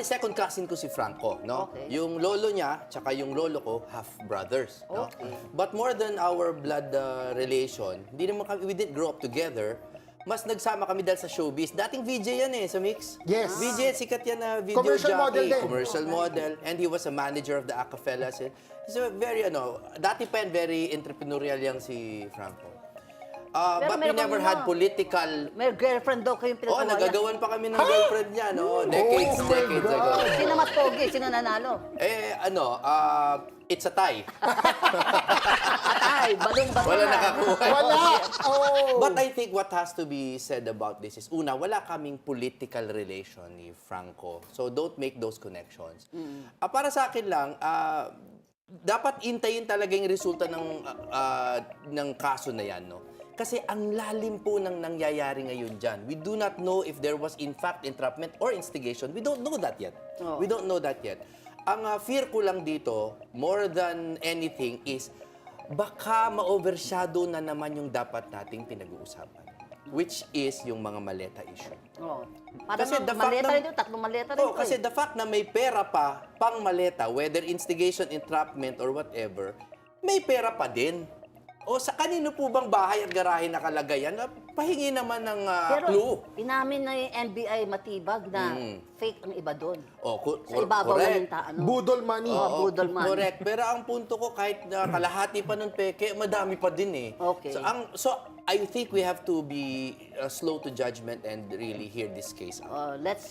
Second cousin ko si Franco, no? Okay. Yung lolo niya, tsaka yung lolo ko, half brothers, no? Okay. But more than our blood relation, hindi naman kami, we didn't grow up together. Mas nagsama kami dahil sa showbiz. Dating VJ yan eh, sa Mix. Yes. VJ, sikat yan na video Commercial jockey. model din. Commercial model. And he was a manager of the Acafellas. He's a very, dati pa yan, very entrepreneurial yang si Franco. Pero But we meron never kang had political. May girlfriend daw kayong Oo, pinagawa. nagagawan pa kami ng girlfriend niya, no? Decades Oh my ago. Sino mas pogi? Sino nanalo? It's a tie. Atay, balong-balong Wala na. nakakuha. Wala! Oh! But I think what has to be said about this is, una, wala kaming political relation ni Franco. So don't make those connections. Para sa akin lang, dapat intayin talaga yung resulta ng kaso na yan, no? Kasi ang lalim po ng nangyayari ngayon dyan. We do not know if there was in fact entrapment or instigation. We don't know that yet. Oh. We don't know that yet. Ang fear ko lang dito, more than anything, is baka ma-overshadow na naman yung dapat nating pinag-uusapan. Which is yung mga maleta issue. Oh. Parang Kasi the fact maleta na- rin yun, tatlong maleta rin. Oh, kasi the fact na may pera pa pang maleta, whether instigation, entrapment, or whatever, may pera pa din. O sa kanino po bang bahay at garahe nakalagay yan? Pahingi naman ng Pero clue. inamin na yung NBI matibag na fake ang iba doon. Oh, Sa ibabaw na yung ano. Budol money. Oo. Budol man. Correct. Pero ang punto ko, kahit na kalahati pa ng peke, madami pa din eh. Okay. So I think we have to be slow to judgment and really hear this case out. Let's